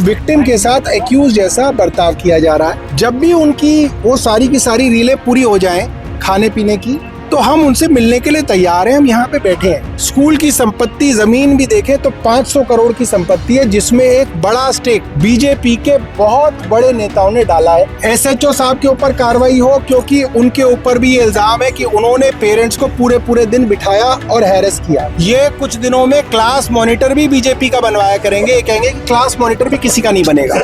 Victim के साथ accused जैसा बर्ताव किया जा रहा है। जब भी उनकी वो सारी की सारी रीलें पूरी हो जाएं खाने पीने की, तो हम उनसे मिलने के लिए तैयार हैं। हम यहाँ पे बैठे हैं। स्कूल की संपत्ति, जमीन भी देखें तो 500 करोड़ की संपत्ति है, जिसमें एक बड़ा स्टेक बीजेपी के बहुत बड़े नेताओं ने डाला है। एसएचओ साहब के ऊपर कार्रवाई हो, क्योंकि उनके ऊपर भी ये इल्जाम है कि उन्होंने पेरेंट्स को पूरे पूरे दिन बिठाया और हैरेस किया। ये कुछ दिनों में क्लास मॉनिटर भी बीजेपी का बनवाया करेंगे। ये कहेंगे कि क्लास मॉनिटर भी किसी का नहीं बनेगा।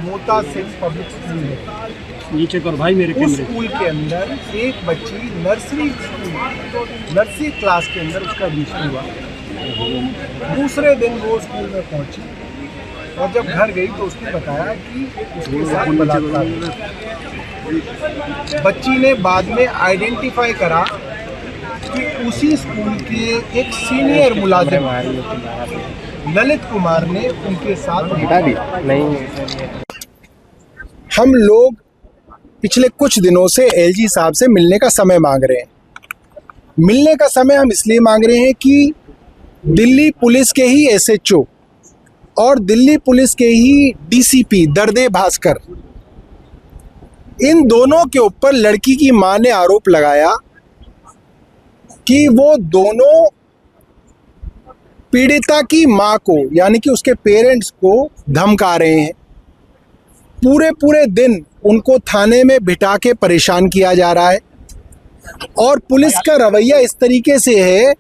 मोता सिंह पब्लिक स्कूल है, नीचे कर भाई मेरे उस स्कूल के अंदर एक बच्ची नर्सरी क्लास के अंदर उसका एडमिशन हुआ। दूसरे दिन वो स्कूल में पहुंची और जब घर गई तो उसने बताया कि उसके साथ बलात्कार हुआ। बच्ची ने बाद में आइडेंटिफाई करा कि उसी स्कूल के एक सीनियर मुलाजिम ललित कुमार ने उनके साथ नहीं। हम लोग पिछले कुछ दिनों से एलजी साहब से मिलने का समय मांग रहे हैं। मिलने का समय हम इसलिए मांग रहे हैं कि दिल्ली पुलिस के ही एसएचओ और दिल्ली पुलिस के ही डीसीपी दर्दे भास्कर, इन दोनों के ऊपर लड़की की मां ने आरोप लगाया कि वो दोनों पीड़िता की मां को, यानी कि उसके पेरेंट्स को धमका रहे हैं। पूरे पूरे दिन उनको थाने में बिठा के परेशान किया जा रहा है और पुलिस का रवैया इस तरीके से है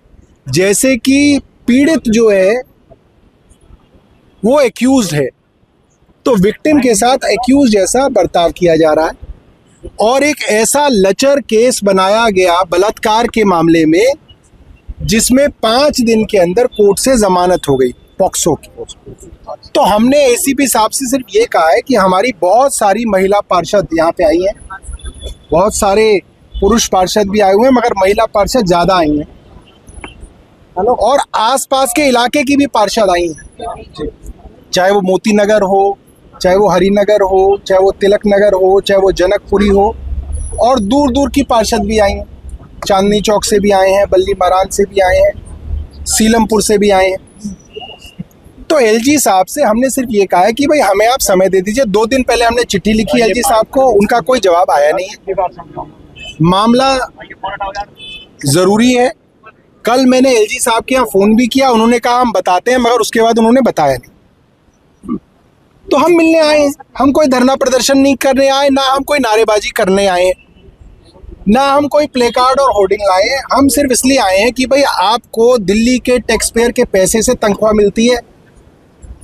जैसे कि पीड़ित जो है वो एक्यूज्ड है, तो विक्टिम के साथ एक्यूज जैसा बर्ताव किया जा रहा है। और एक ऐसा लचर केस बनाया गया बलात्कार के मामले में, जिसमें 5 दिन के अंदर कोर्ट से जमानत हो गई पॉक्सो की। तो हमने एसीपी साहब से सिर्फ ये कहा है कि हमारी बहुत सारी महिला पार्षद यहाँ पे आई हैं, बहुत सारे पुरुष पार्षद भी आए हुए हैं, मगर महिला पार्षद ज़्यादा आई हैं और आसपास के इलाके की भी पार्षद आई हैं, चाहे वो मोती नगर हो, चाहे वो हरिनगर हो, चाहे वो तिलक नगर हो, चाहे वो जनकपुरी हो, और दूर दूर की पार्षद भी आई हैं। चांदनी चौक से भी आए हैं, बल्ली मरान से भी आए हैं, सीलमपुर से भी आए हैं। तो एलजी साहब से हमने सिर्फ ये कहा है कि भाई हमें आप समय दे दीजिए। 2 दिन पहले हमने चिट्ठी लिखी एलजी साहब को, उनका कोई जवाब आया नहीं है। मामला ज़रूरी है। कल मैंने एलजी साहब के यहाँ फ़ोन भी किया, उन्होंने कहा हम बताते हैं, मगर उसके बाद उन्होंने बताया नहीं। तो हम मिलने आए हैं। हम कोई धरना प्रदर्शन नहीं करने आए, ना हम कोई नारेबाजी करने आए, ना हम कोई प्ले कार्ड और होर्डिंग लाए हैं। हम सिर्फ इसलिए आए हैं कि भाई आपको दिल्ली के टैक्स पेयर के पैसे से तनख्वाह मिलती है।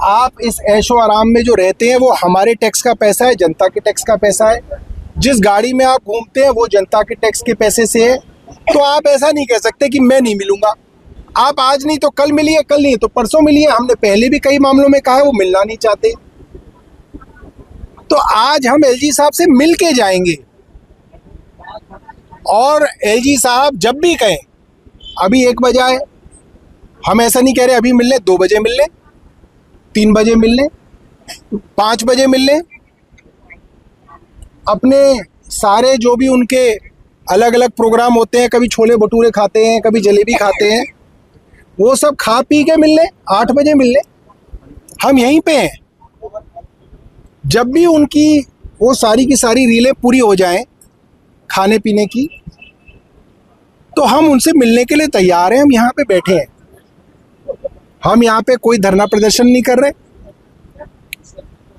आप इस ऐशो आराम में जो रहते हैं वो हमारे टैक्स का पैसा है, जनता के टैक्स का पैसा है। जिस गाड़ी में आप घूमते हैं वो जनता के टैक्स के पैसे से है। तो आप ऐसा नहीं कह सकते कि मैं नहीं मिलूंगा। आप आज नहीं तो कल मिलिए, कल नहीं तो परसों मिलिए। हमने पहले भी कई मामलों में कहा है वो मिलना नहीं चाहते। तो आज हम एलजी साहब से मिल के जाएंगे और एलजी साहब जब भी कहें, अभी 1 बजे आए, हम ऐसा नहीं कह रहे अभी मिल लें, 2 बजे मिल लें, 3 बजे मिल लें, 5 बजे मिल लें। अपने सारे जो भी उनके अलग अलग प्रोग्राम होते हैं, कभी छोले भटूरे खाते हैं, कभी जलेबी खाते हैं, वो सब खा पी के मिल लें, 8 बजे मिल लें। हम यहीं पे हैं। जब भी उनकी वो सारी की सारी रीलें पूरी हो जाएं खाने पीने की, तो हम उनसे मिलने के लिए तैयार हैं। हम यहाँ पे बैठे हैं। हम यहाँ पे कोई धरना प्रदर्शन नहीं कर रहे।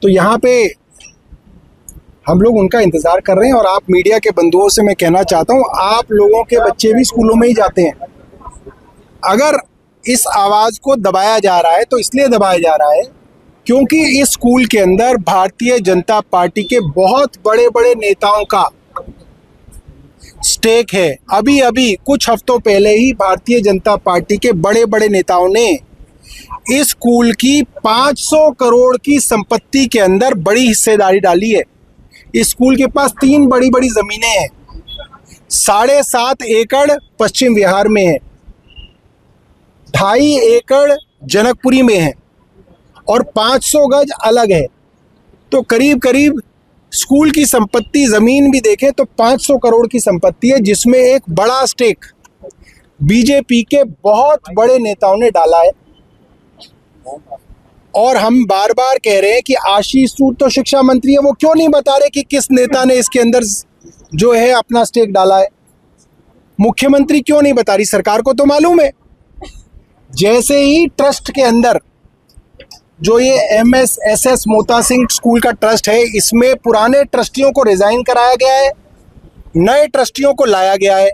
तो यहाँ पे हम लोग उनका इंतज़ार कर रहे हैं। और आप मीडिया के बंधुओं से मैं कहना चाहता हूँ, आप लोगों के बच्चे भी स्कूलों में ही जाते हैं। अगर इस आवाज़ को दबाया जा रहा है तो इसलिए दबाया जा रहा है क्योंकि इस स्कूल के अंदर भारतीय जनता पार्टी के बहुत बड़े बड़े नेताओं का स्टेक है। अभी अभी कुछ हफ्तों पहले ही भारतीय जनता पार्टी के बड़े बड़े नेताओं ने इस स्कूल की 500 करोड़ की संपत्ति के अंदर बड़ी हिस्सेदारी डाली है। इस स्कूल के पास 3 बड़ी बड़ी ज़मीनें हैं। 7.5 एकड़ पश्चिम विहार में है, 2.5 एकड़ जनकपुरी में है और 500 गज अलग है। तो करीब करीब स्कूल की संपत्ति, ज़मीन भी देखें तो 500 करोड़ की संपत्ति है, जिसमें एक बड़ा स्टेक बीजेपी के बहुत बड़े नेताओं ने डाला है। और हम बार बार कह रहे हैं कि आशीष सूद तो शिक्षा मंत्री है, वो क्यों नहीं बता रहे कि किस नेता ने इसके अंदर जो है अपना स्टेक डाला है। मुख्यमंत्री क्यों नहीं बता रही, सरकार को तो मालूम है। जैसे ही ट्रस्ट के अंदर जो ये MSSS मोता सिंह स्कूल का ट्रस्ट है, इसमें पुराने ट्रस्टियों को रिजाइन कराया गया है, नए ट्रस्टियों को लाया गया है,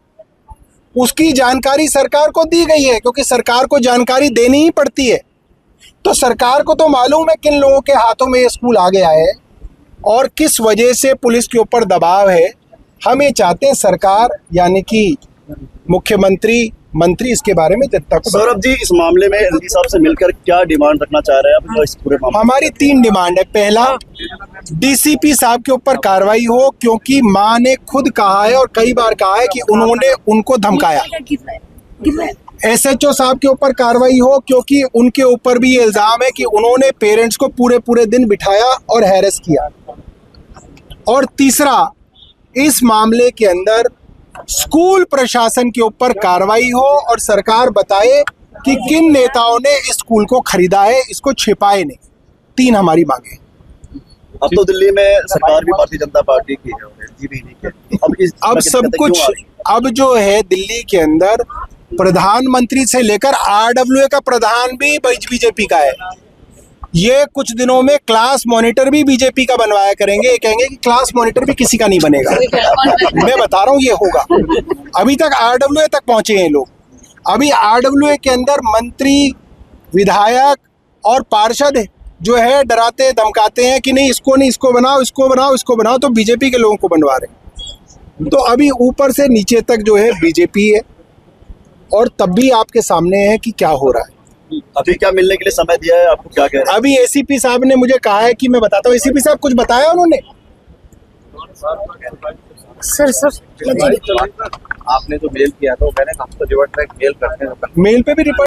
उसकी जानकारी सरकार को दी गई है, क्योंकि सरकार को जानकारी देनी ही पड़ती है। तो सरकार को तो मालूम है किन लोगों के हाथों में ये स्कूल आ गया है और किस वजह से पुलिस के ऊपर दबाव है। हम ये चाहते हैं सरकार यानी कि मुख्यमंत्री, मंत्री इसके बारे में जनता को। सौरभ जी, इस मामले में एलजी साहब से मिलकर क्या डिमांड रखना चाह रहे हैं आप इस पूरे मामले? हमारी 3 डिमांड है। पहला, DCP साहब के ऊपर कार्रवाई हो, क्योंकि मां ने खुद कहा है और कई बार कहा है कि उन्होंने उनको धमकाया। SHO साहब के ऊपर कार्रवाई हो, क्योंकि उनके ऊपर भी ये इल्जाम है कि उन्होंने पेरेंट्स को पूरे पूरे दिन बिठाया और हैरेस किया। और तीसरा, इस मामले के अंदर स्कूल प्रशासन के ऊपर कार्रवाई हो और सरकार बताए कि किन नेताओं ने इस स्कूल को खरीदा है, इसको छिपाए नहीं। 3 हमारी मांगे। अब तो दिल्ली में सरकार भी भारतीय जनता पार्टी की है, एलजी भी नहीं है। अब सब कुछ, अब जो है दिल्ली के अंदर प्रधानमंत्री से लेकर RWA का प्रधान भी बीजेपी का है। ये कुछ दिनों में क्लास मॉनिटर भी बीजेपी का बनवाया करेंगे। ये कहेंगे कि क्लास मॉनिटर भी किसी का नहीं बनेगा। मैं बता रहा हूँ ये होगा। अभी तक RWA तक पहुंचे हैं लोग। अभी RWA के अंदर मंत्री, विधायक और पार्षद जो है डराते धमकाते हैं कि नहीं इसको नहीं, इसको बनाओ, इसको बनाओ, इसको बनाओ, तो बीजेपी के लोगों को बनवा रहे। तो अभी ऊपर से नीचे तक जो है बीजेपी है और तब भी आपके सामने है कि क्या हो रहा है। अभी क्या मिलने के लिए समय दिया है आपको, क्या कह रहे हैं? अभी ACP साहब ने मुझे कहा है कि मैं बताता हूँ। ACP साहब कुछ बताया उन्होंने? सर आपने जो मेल किया था वो मैंने आपको रिवर्ट बैक मेल करते हैं, मेल पे भी रिपोर्ट